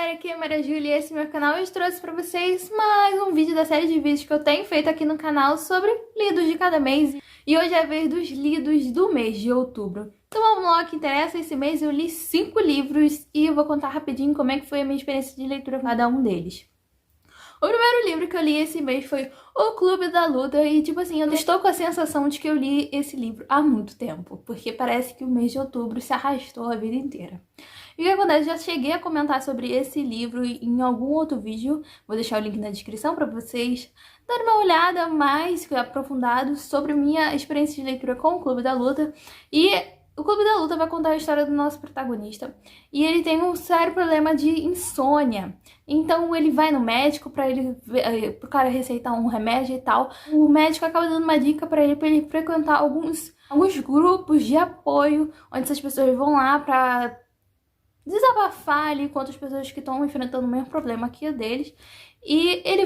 galera, aqui é a Maria Júlia e esse é meu canal. Hoje trouxe pra vocês mais um vídeo da série de vídeos que eu tenho feito aqui no canal sobre lidos de cada mês. E hoje é a vez dos lidos do mês de outubro. Então vamos lá, o que interessa. Esse mês eu li 5 livros e eu vou contar rapidinho como é que foi a minha experiência de leitura com cada um deles. O primeiro livro que eu li esse mês foi O Clube da Luta e, tipo assim, eu estou com a sensação de que eu li esse livro há muito tempo, porque parece que o mês de outubro se arrastou a vida inteira. E o que acontece? Já cheguei a comentar sobre esse livro em algum outro vídeo, vou deixar o link na descrição para vocês darem uma olhada mais aprofundada sobre minha experiência de leitura com o Clube da Luta. E o Clube da Luta vai contar a história do nosso protagonista e ele tem um sério problema de insônia. Então ele vai no médico pro cara receitar um remédio e tal. O médico acaba dando uma dica para ele frequentar alguns grupos de apoio, onde essas pessoas vão lá pra desabafar ali com outras pessoas que estão enfrentando o mesmo problema que o deles. E ele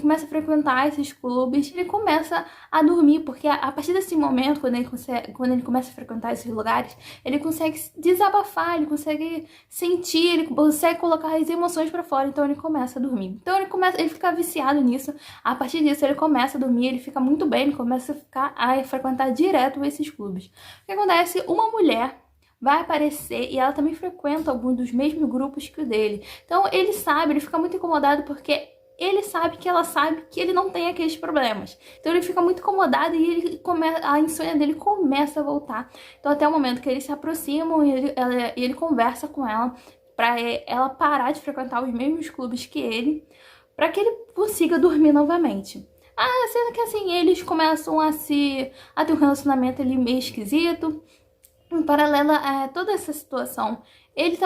começa a frequentar esses clubes, ele começa a dormir, porque a partir desse momento, quando ele começa a frequentar esses lugares, ele consegue desabafar, ele consegue sentir, ele consegue colocar as emoções pra fora, então ele começa a dormir. Então ele fica viciado nisso, a partir disso ele começa a dormir, ele fica muito bem, ele começa a frequentar direto esses clubes. O que acontece? Uma mulher vai aparecer e ela também frequenta algum dos mesmos grupos que o dele. Então ele sabe, ele fica muito incomodado porque ele sabe que ela sabe que ele não tem aqueles problemas. Então ele fica muito incomodado e a insônia dele começa a voltar. Então até o momento que eles se aproximam e ele conversa com ela para ela parar de frequentar os mesmos clubes que ele, para que ele consiga dormir novamente. Sendo que assim, eles começam a ter um relacionamento ali meio esquisito. Em paralelo a toda essa situação, a gente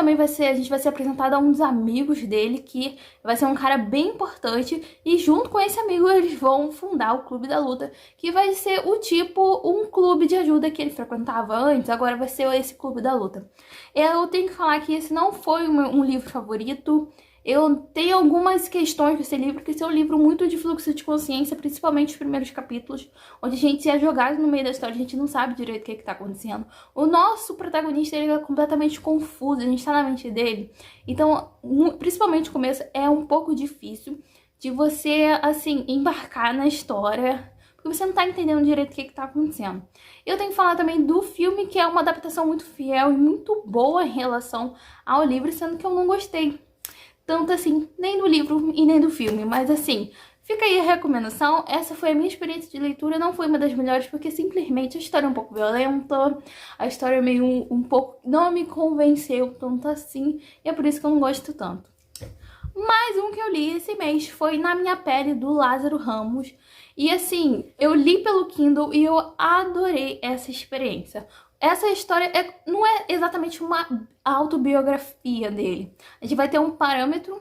vai ser apresentado a um dos amigos dele, que vai ser um cara bem importante, e junto com esse amigo eles vão fundar o Clube da Luta, que vai ser um clube de ajuda que ele frequentava antes, agora vai ser esse Clube da Luta. Eu tenho que falar que esse não foi um livro favorito. Eu tenho algumas questões desse livro, que esse é um livro muito de fluxo de consciência, principalmente os primeiros capítulos, onde a gente é jogado no meio da história, a gente não sabe direito o que tá acontecendo. O nosso protagonista, ele é completamente confuso, a gente tá na mente dele. Então, principalmente o começo, é um pouco difícil de você, assim, embarcar na história, porque você não tá entendendo direito o que tá acontecendo. Eu tenho que falar também do filme, que é uma adaptação muito fiel e muito boa em relação ao livro, sendo que eu não gostei tanto assim, nem do livro e nem do filme, mas assim, fica aí a recomendação. Essa foi a minha experiência de leitura, não foi uma das melhores, porque simplesmente a história é um pouco violenta, a história é meio um pouco, não me convenceu tanto assim, e é por isso que eu não gosto tanto. Mais um que eu li esse mês foi Na Minha Pele, do Lázaro Ramos, e assim, eu li pelo Kindle e eu adorei essa experiência. Essa história não é exatamente uma autobiografia dele. A gente vai ter um parâmetro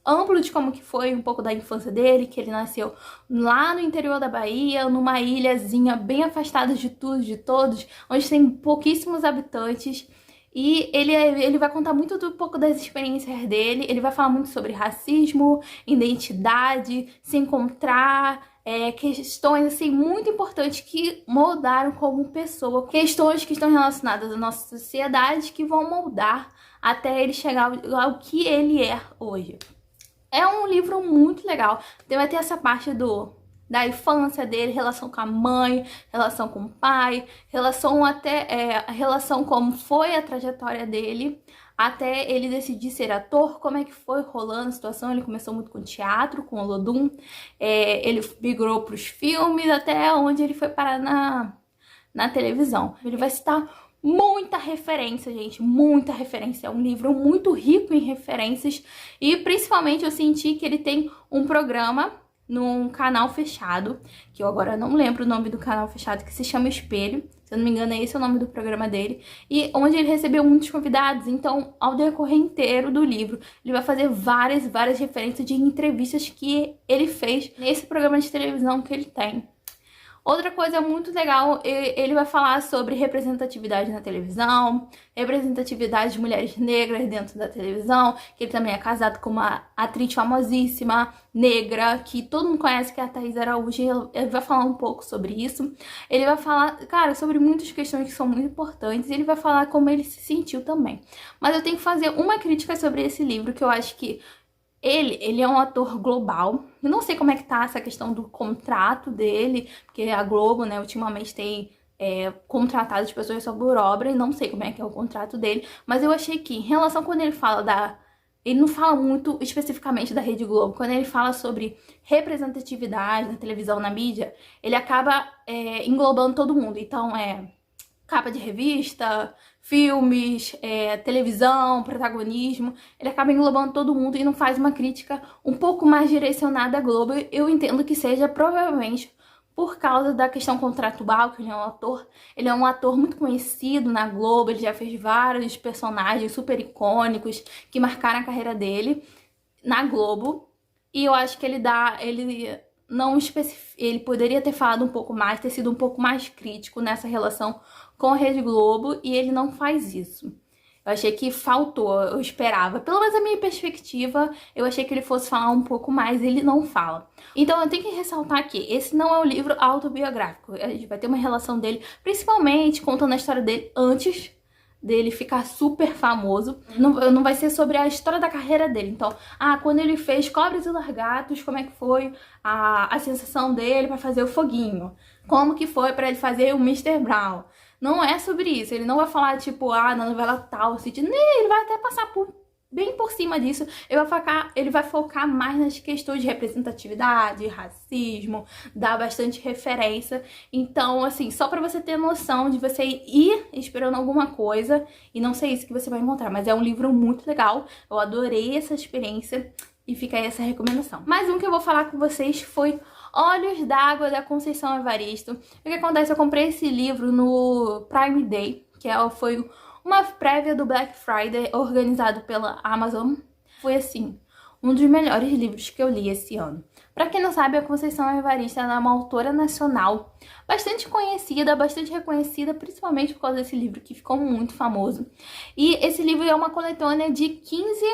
amplo de como que foi um pouco da infância dele, que ele nasceu lá no interior da Bahia, numa ilhazinha bem afastada de tudo, de todos, onde tem pouquíssimos habitantes. E ele vai contar muito um pouco das experiências dele, ele vai falar muito sobre racismo, identidade, se encontrar, questões assim muito importantes que moldaram como pessoa, questões que estão relacionadas à nossa sociedade, que vão moldar até ele chegar ao que ele é hoje. É um livro muito legal, vai ter essa parte da infância dele, relação com a mãe, relação com o pai, relação como foi a trajetória dele até ele decidir ser ator, como é que foi rolando a situação. Ele começou muito com teatro, com o Olodum, ele migrou para os filmes, até onde ele foi parar na televisão. Ele vai citar muita referência, gente, muita referência. É um livro muito rico em referências e principalmente eu senti que ele tem um programa num canal fechado, que eu agora não lembro o nome do canal fechado, que se chama Espelho, se eu não me engano esse é o nome do programa dele, e onde ele recebeu muitos convidados. Então, ao decorrer inteiro do livro, ele vai fazer várias referências de entrevistas que ele fez nesse programa de televisão que ele tem. Outra coisa muito legal, ele vai falar sobre representatividade na televisão, representatividade de mulheres negras dentro da televisão, que ele também é casado com uma atriz famosíssima, negra, que todo mundo conhece, que é a Thaís Araújo. Ele vai falar um pouco sobre isso. Ele vai falar, cara, sobre muitas questões que são muito importantes, e ele vai falar como ele se sentiu também. Mas eu tenho que fazer uma crítica sobre esse livro, que eu acho que ele é um ator global. Eu não sei como é que tá essa questão do contrato dele, porque a Globo, né, ultimamente tem contratado as pessoas só por obra, e não sei como é que é o contrato dele, mas eu achei que, em relação quando ele fala ele não fala muito especificamente da Rede Globo. Quando ele fala sobre representatividade na televisão, na mídia, ele acaba englobando todo mundo. Então, capa de revista, filmes, televisão, protagonismo, ele acaba englobando todo mundo e não faz uma crítica um pouco mais direcionada à Globo. Eu entendo que seja provavelmente por causa da questão contratual, que ele é um ator muito conhecido na Globo, ele já fez vários personagens super icônicos que marcaram a carreira dele na Globo, e eu acho que ele poderia ter falado um pouco mais, ter sido um pouco mais crítico nessa relação com a Rede Globo, e ele não faz isso. Eu achei que faltou, eu esperava. Pelo menos a minha perspectiva, eu achei que ele fosse falar um pouco mais, ele não fala. Então eu tenho que ressaltar que esse não é um livro autobiográfico. A gente vai ter uma relação dele, principalmente contando a história dele antes dele ficar super famoso. Não vai ser sobre a história da carreira dele. Então, quando ele fez Cobras e Largatos, como é que foi a sensação dele pra fazer o foguinho? Como que foi pra ele fazer o Mr. Brown? Não é sobre isso. Ele não vai falar, tipo, na novela tal, ele vai até passar bem por cima disso. Ele vai focar mais nas questões de representatividade, racismo, dar bastante referência. Então, assim, só pra você ter noção de você ir esperando alguma coisa e não ser isso que você vai encontrar. Mas é um livro muito legal. Eu adorei essa experiência e fica aí essa recomendação. Mais um que eu vou falar com vocês foi Olhos d'Água, da Conceição Evaristo. O que acontece? Eu comprei esse livro no Prime Day, que foi uma prévia do Black Friday organizado pela Amazon. Foi, assim, um dos melhores livros que eu li esse ano. Pra quem não sabe, a Conceição Evaristo é uma autora nacional bastante conhecida, bastante reconhecida, principalmente por causa desse livro que ficou muito famoso. E esse livro é uma coletânea de 15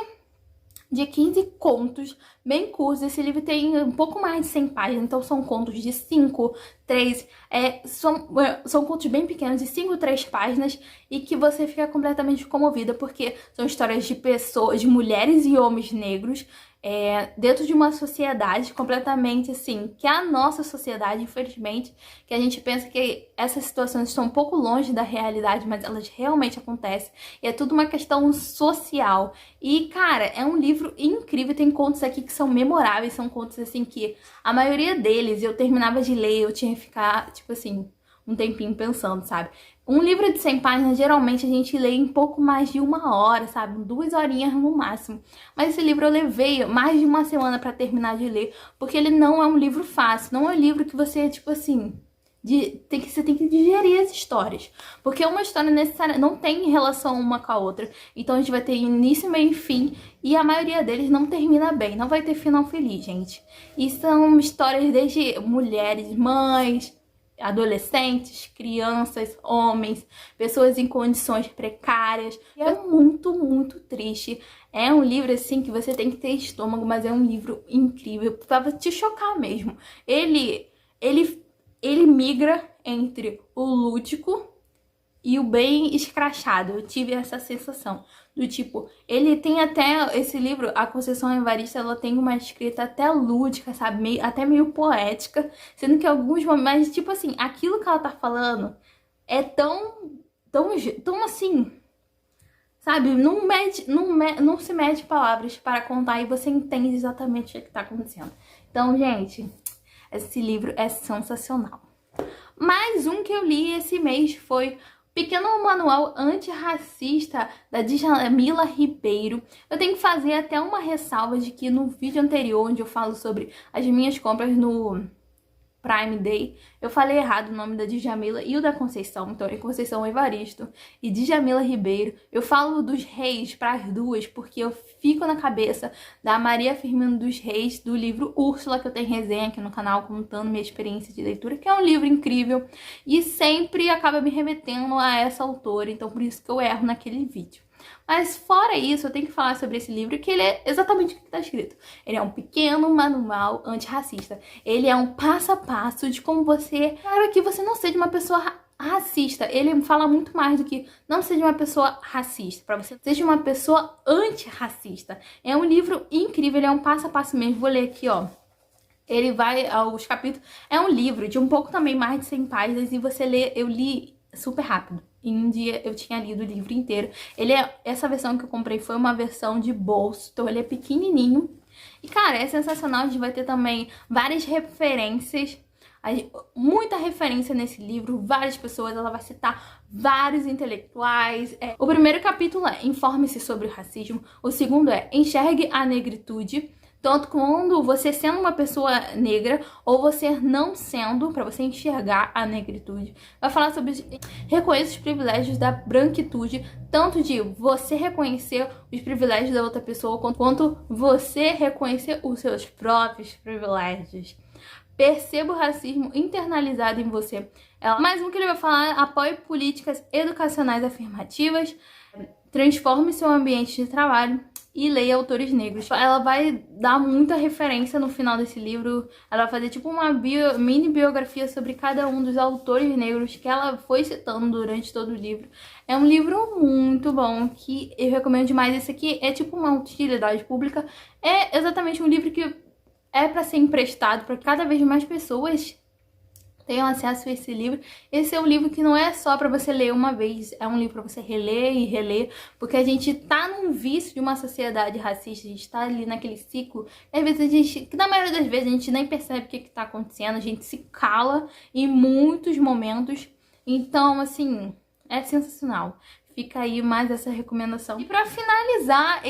contos bem curtos. Esse livro tem um pouco mais de 100 páginas, então são contos de 5, 3, são contos bem pequenos, de 5, 3 páginas, e que você fica completamente comovida, porque são histórias de pessoas, de mulheres e homens negros, dentro de uma sociedade completamente assim, que é a nossa sociedade, infelizmente, que a gente pensa que essas situações estão um pouco longe da realidade, mas elas realmente acontecem, e é tudo uma questão social. E, cara, é um livro incrível, tem contos aqui que são memoráveis, são contos assim que a maioria deles eu terminava de ler, eu tinha que ficar, tipo assim, um tempinho pensando, sabe? Um livro de 100 páginas, geralmente a gente lê em pouco mais de 1 hora, sabe? 2 horinhas no máximo. Mas esse livro eu levei mais de 1 semana pra terminar de ler, porque ele não é um livro fácil, não é um livro que você, tipo assim, você tem que digerir as histórias. Porque uma história necessária não tem relação uma com a outra. Então a gente vai ter início, meio e fim, e a maioria deles não termina bem, não vai ter final feliz, gente. E são histórias desde mulheres, mães, adolescentes, crianças, homens, pessoas em condições precárias. E é muito, muito triste. É um livro, assim, que você tem que ter estômago, mas é um livro incrível, pra te chocar mesmo. Ele migra entre o lúdico e o bem escrachado. Eu tive essa sensação do tipo, ele tem até, esse livro, a Conceição Evaristo, ela tem uma escrita até lúdica, sabe, até meio poética, sendo que alguns momentos, mas tipo assim, aquilo que ela tá falando é tão assim, sabe, não se mede palavras para contar e você entende exatamente o que tá acontecendo. Então, gente, esse livro é sensacional. Mais um que eu li esse mês foi Pequeno Manual Antirracista, da Djamila Ribeiro. Eu tenho que fazer até uma ressalva de que no vídeo anterior, onde eu falo sobre as minhas compras no Prime Day. Eu falei errado o nome da Djamila e o da Conceição. Então é Conceição Evaristo e Djamila Ribeiro. Eu falo dos Reis para as duas porque eu fico na cabeça da Maria Firmino dos Reis, do livro Úrsula, que eu tenho resenha aqui no canal contando minha experiência de leitura, que é um livro incrível e sempre acaba me remetendo a essa autora. Então por isso que eu erro naquele vídeo. Mas fora isso, eu tenho que falar sobre esse livro, que ele é exatamente o que está escrito. Ele é um pequeno manual antirracista. Ele é um passo a passo de como você... Claro que você não seja uma pessoa racista. Ele fala muito mais do que não seja uma pessoa racista, para você seja uma pessoa antirracista. É um livro incrível, ele é um passo a passo mesmo. Vou ler aqui, ó. Ele vai aos capítulos... É um livro de um pouco também mais de 100 páginas e você lê... Eu li super rápido. Em um dia eu tinha lido o livro inteiro. Essa versão que eu comprei foi uma versão de bolso, então ele é pequenininho. E, cara, é sensacional. A gente vai ter também várias referências, muita referência nesse livro, várias pessoas. Ela vai citar vários intelectuais. O primeiro capítulo é Informe-se sobre o racismo. O segundo é Enxergue a negritude. Tanto quando você sendo uma pessoa negra ou você não sendo, para você enxergar a negritude. Vai falar sobre reconhecer os privilégios da branquitude, tanto de você reconhecer os privilégios da outra pessoa, quanto você reconhecer os seus próprios privilégios. Perceba o racismo internalizado em você. Mais um que ele vai falar: apoie políticas educacionais afirmativas, transforme seu ambiente de trabalho e leia autores negros. Ela vai dar muita referência no final desse livro. Ela vai fazer tipo uma mini biografia sobre cada um dos autores negros que ela foi citando durante todo o livro. É um livro muito bom, que eu recomendo demais. Esse aqui é tipo uma utilidade pública. É exatamente um livro que é para ser emprestado para cada vez mais pessoas tenham acesso a esse livro. Esse é um livro que não é só para você ler uma vez, é um livro para você reler e reler, porque a gente tá num vício de uma sociedade racista, a gente tá ali naquele ciclo, e às vezes que na maioria das vezes a gente nem percebe o que tá acontecendo, a gente se cala em muitos momentos. Então, assim, é sensacional. Fica aí mais essa recomendação. E para finalizar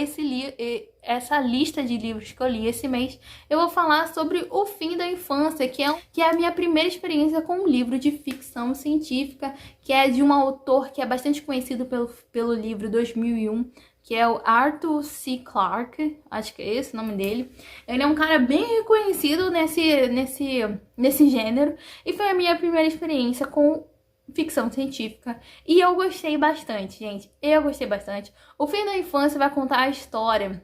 essa lista de livros que eu li esse mês, eu vou falar sobre O Fim da Infância, que é a minha primeira experiência com um livro de ficção científica, que é de um autor que é bastante conhecido pelo livro 2001, que é o Arthur C. Clarke, acho que é esse o nome dele. Ele é um cara bem reconhecido nesse gênero, e foi a minha primeira experiência com ficção científica. E eu gostei bastante, gente. Eu gostei bastante. O Fim da Infância vai contar a história.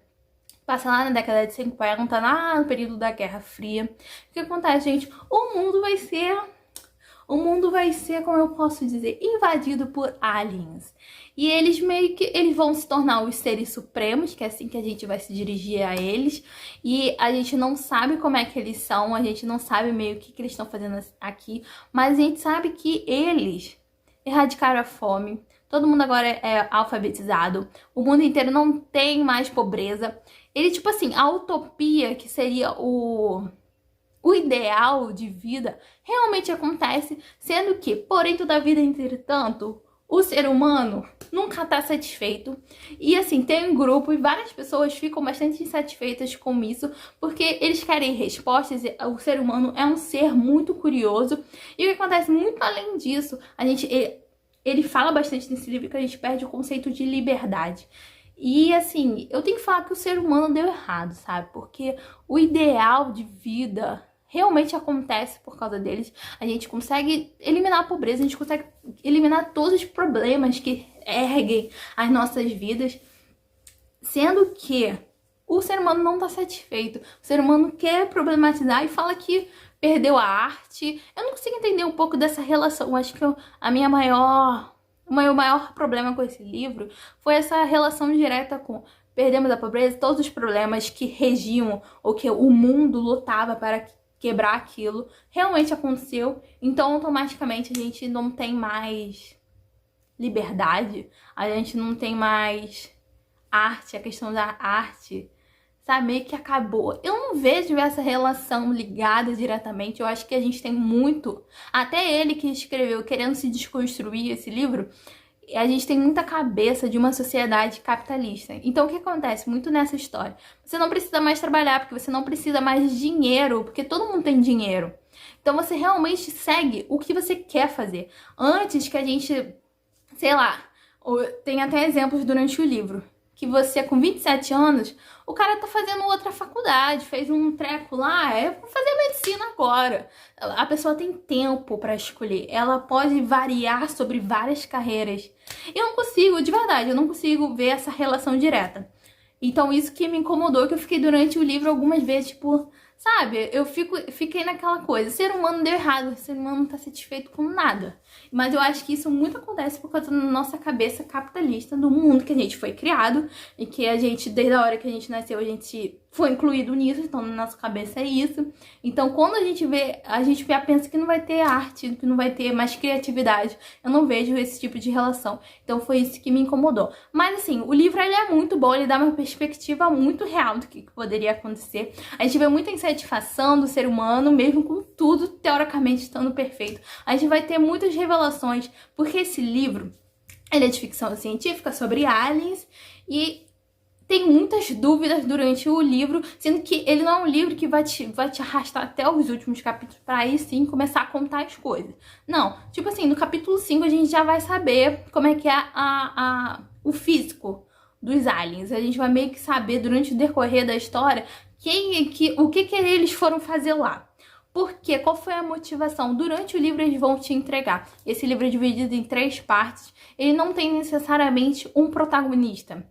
Passa lá na década de 50, lá no período da Guerra Fria. O que acontece, gente? O mundo vai ser, como eu posso dizer, invadido por aliens. E eles eles vão se tornar os seres supremos, que é assim que a gente vai se dirigir a eles. E a gente não sabe como é que eles são, a gente não sabe meio o que eles estão fazendo aqui, mas a gente sabe que eles erradicaram a fome. Todo mundo agora é alfabetizado. O mundo inteiro não tem mais pobreza. Ele, tipo assim, a utopia, que seria o ideal de vida, realmente acontece, sendo que, porém, toda a vida, entretanto, o ser humano nunca está satisfeito. E assim, tem um grupo e várias pessoas ficam bastante insatisfeitas com isso, porque eles querem respostas. O ser humano é um ser muito curioso. E o que acontece muito além disso, ele fala bastante nesse livro que a gente perde o conceito de liberdade. E assim, eu tenho que falar que o ser humano deu errado, sabe? Porque o ideal de vida realmente acontece por causa deles. A gente consegue eliminar a pobreza, a gente consegue eliminar todos os problemas que erguem as nossas vidas, sendo que o ser humano não está satisfeito. O ser humano quer problematizar e fala que perdeu a arte. Eu não consigo entender um pouco dessa relação. Eu acho que o meu maior problema com esse livro foi essa relação direta com perdemos a pobreza, todos os problemas que regiam ou que o mundo lutava para quebrar aquilo, realmente aconteceu. Então, automaticamente, a gente não tem mais liberdade, a gente não tem mais arte, a questão da arte, sabe, meio que acabou. Eu não vejo essa relação ligada diretamente, eu acho que a gente tem muito, até ele que escreveu querendo se desconstruir esse livro, a gente tem muita cabeça de uma sociedade capitalista. Então, o que acontece muito nessa história? Você não precisa mais trabalhar, porque você não precisa mais de dinheiro, porque todo mundo tem dinheiro. Então você realmente segue o que você quer fazer. Antes que a gente, sei lá, tem até exemplos durante o livro, que você com 27 anos, o cara tá fazendo outra faculdade, fez um treco lá, vou fazer medicina agora. A pessoa tem tempo pra escolher, ela pode variar sobre várias carreiras. Eu não consigo, de verdade, eu não consigo ver essa relação direta. Então isso que me incomodou, que eu fiquei durante o livro algumas vezes, tipo, sabe? Fiquei naquela coisa, o ser humano deu errado, o ser humano não tá satisfeito com nada. Mas eu acho que isso muito acontece por causa da nossa cabeça capitalista, do mundo que a gente foi criado, e que a gente, desde a hora que a gente nasceu, a gente foi incluído nisso, então na nossa cabeça é isso. Então quando a gente pensa que não vai ter arte, que não vai ter mais criatividade. Eu não vejo esse tipo de relação. Então foi isso que me incomodou. Mas assim, o livro ele é muito bom, ele dá uma perspectiva muito real do que poderia acontecer. A gente vê muita insatisfação do ser humano, mesmo com tudo teoricamente estando perfeito. A gente vai ter muitas revelações, porque esse livro, ele é de ficção científica sobre aliens e tem muitas dúvidas durante o livro, sendo que ele não é um livro que vai te arrastar até os últimos capítulos para aí sim começar a contar as coisas. Não, tipo assim, no capítulo 5 a gente já vai saber como é que é o físico dos aliens. A gente vai meio que saber durante o decorrer da história o que eles foram fazer lá. Por quê? Qual foi a motivação? Durante o livro eles vão te entregar. Esse livro é dividido em 3 partes. Ele não tem necessariamente um protagonista.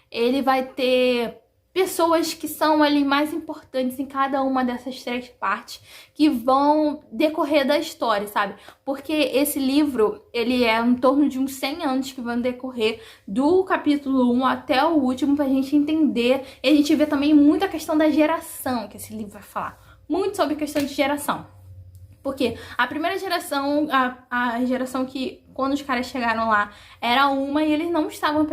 Ele vai ter pessoas que são ali mais importantes em cada uma dessas 3 partes que vão decorrer da história, sabe? Porque esse livro, ele é em torno de uns 100 anos que vão decorrer do capítulo 1 até o último pra gente entender. E a gente vê também muita questão da geração que esse livro vai falar. Muito sobre questão de geração. Porque a primeira geração, a geração que quando os caras chegaram lá era uma e eles não estavam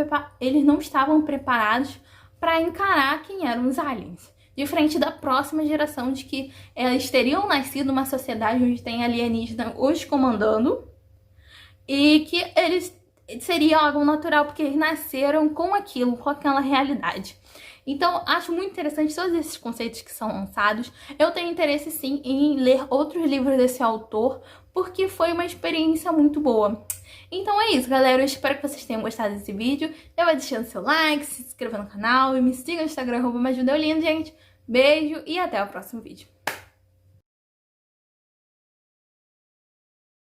preparados para encarar quem eram os aliens. Diferente da próxima geração, de que eles teriam nascido numa sociedade onde tem alienígena os comandando e que eles seria algo natural porque eles nasceram com aquilo, com aquela realidade. Então, acho muito interessante todos esses conceitos que são lançados. Eu tenho interesse, sim, em ler outros livros desse autor, porque foi uma experiência muito boa. Então é isso, galera. Eu espero que vocês tenham gostado desse vídeo. Já vai deixando seu like, se inscreva no canal e me siga no Instagram, @majudeolindo, gente. Beijo e até o próximo vídeo.